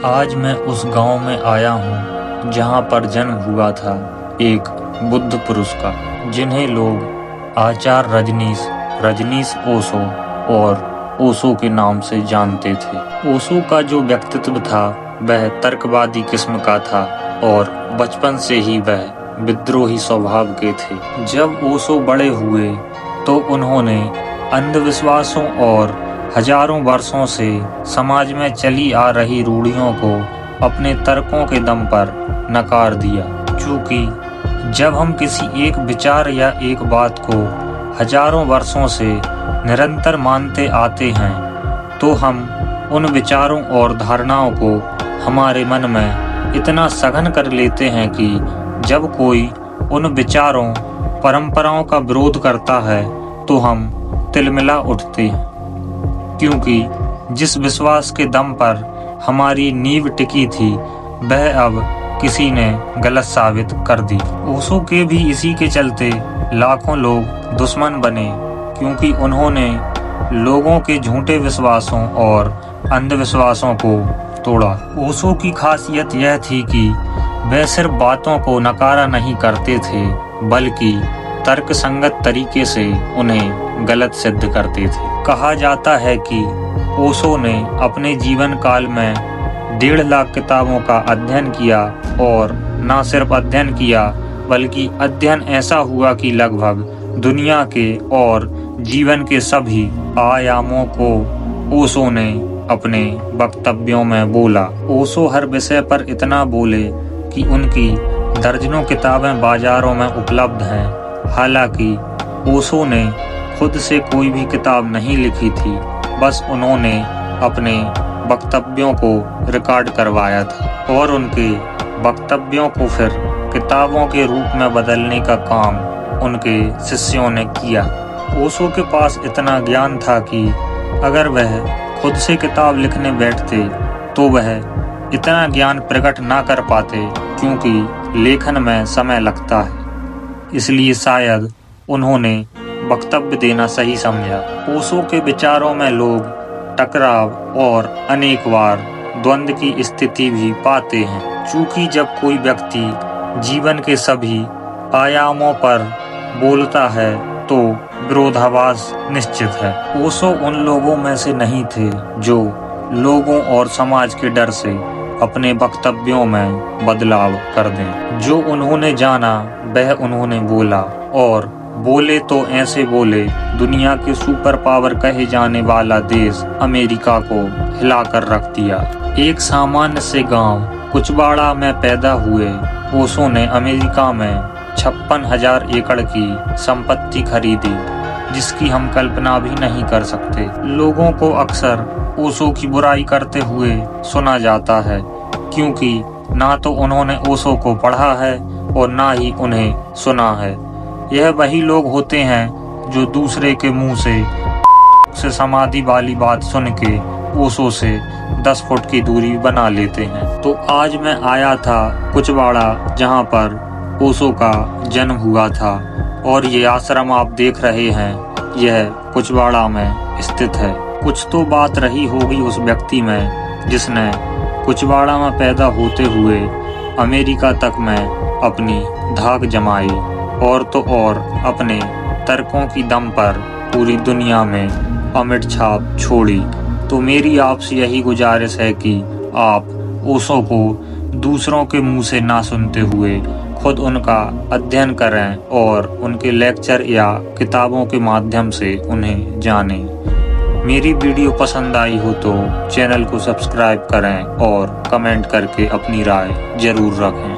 आज मैं उस गांव में आया हूँ जहाँ पर जन्म हुआ था एक बुद्ध पुरुष का, जिन्हें लोग आचार्य रजनीश ओशो और ओशो के नाम से जानते थे। ओशो का जो व्यक्तित्व था वह तर्कवादी किस्म का था और बचपन से ही वह विद्रोही स्वभाव के थे। जब ओशो बड़े हुए तो उन्होंने अंधविश्वासों और हजारों वर्षों से समाज में चली आ रही रूढ़ियों को अपने तर्कों के दम पर नकार दिया। चूँकि जब हम किसी एक विचार या एक बात को हजारों वर्षों से निरंतर मानते आते हैं तो हम उन विचारों और धारणाओं को हमारे मन में इतना सघन कर लेते हैं कि जब कोई उन विचारों परंपराओं का विरोध करता है तो हम तिलमिला उठते हैं, क्योंकि जिस विश्वास के दम पर हमारी नींव टिकी थी वह अब किसी ने गलत साबित कर दी। ओशो के भी इसी के चलते लाखों लोग दुश्मन बने, क्योंकि उन्होंने लोगों के झूठे विश्वासों और अंधविश्वासों को तोड़ा। ओशो की खासियत यह थी कि वह सिर्फ बातों को नकारा नहीं करते थे बल्कि तर्कसंगत तरीके से उन्हें गलत सिद्ध करते थे। कहा जाता है कि ओशो ने अपने जीवन काल में 1.5 लाख किताबों का अध्ययन किया और न सिर्फ अध्ययन किया बल्कि अध्ययन ऐसा हुआ कि लगभग दुनिया के और जीवन के सभी आयामों को ओशो ने अपने वक्तव्यों में बोला। ओशो हर विषय पर इतना बोले कि उनकी दर्जनों किताबें बाजारों में उपलब्ध हैं। हालांकि ओशो ने खुद से कोई भी किताब नहीं लिखी थी, बस उन्होंने अपने वक्तव्यों को रिकॉर्ड करवाया था और उनके वक्तव्यों को फिर किताबों के रूप में बदलने का काम उनके शिष्यों ने किया। ओशो के पास इतना ज्ञान था कि अगर वह खुद से किताब लिखने बैठते तो वह इतना ज्ञान प्रकट ना कर पाते, क्योंकि लेखन में समय लगता है। इसलिए शायद उन्होंने वक्तव्य देना सही समझा। ओशो के विचारों में लोग टकराव और अनेक बार द्वंद्व की स्थिति भी पाते हैं। चूँकि जब कोई व्यक्ति जीवन के सभी आयामों पर बोलता है तो विरोधाभास निश्चित है। ओशो उन लोगों में से नहीं थे जो लोगों और समाज के डर से अपने वक्तव्यों में बदलाव कर दें। जो उन्होंने जाना वह उन्होंने बोला, और बोले तो ऐसे बोले दुनिया के सुपर पावर कहे जाने वाला देश अमेरिका को हिलाकर रख दिया। एक सामान्य से गांव कुचवाड़ा में पैदा हुए ओशो ने अमेरिका में 56,000 एकड़ की संपत्ति खरीदी, जिसकी हम कल्पना भी नहीं कर सकते। लोगों को अक्सर ओशो की बुराई करते हुए सुना जाता है, क्योंकि ना तो उन्होंने ओशो को पढ़ा है और ना ही उन्हें सुना है। यह वही लोग होते हैं जो दूसरे के मुंह से समाधि वाली बात सुन के ओशो से 10 फुट की दूरी बना लेते हैं। तो आज मैं आया था कुचवाड़ा, जहां पर ओशो का जन्म हुआ था, और ये आश्रम आप देख रहे हैं यह कुचवाड़ा में स्थित है। कुछ तो बात रही होगी उस व्यक्ति में जिसने कुचवाड़ा में पैदा होते हुए अमेरिका तक में अपनी धाक जमाई, और तो और अपने तर्कों की दम पर पूरी दुनिया में अमिट छाप छोड़ी। तो मेरी आपसे यही गुजारिश है कि आप ओशो को दूसरों के मुंह से ना सुनते हुए खुद उनका अध्ययन करें और उनके लेक्चर या किताबों के माध्यम से उन्हें जानें। मेरी वीडियो पसंद आई हो तो चैनल को सब्सक्राइब करें और कमेंट करके अपनी राय जरूर रखें।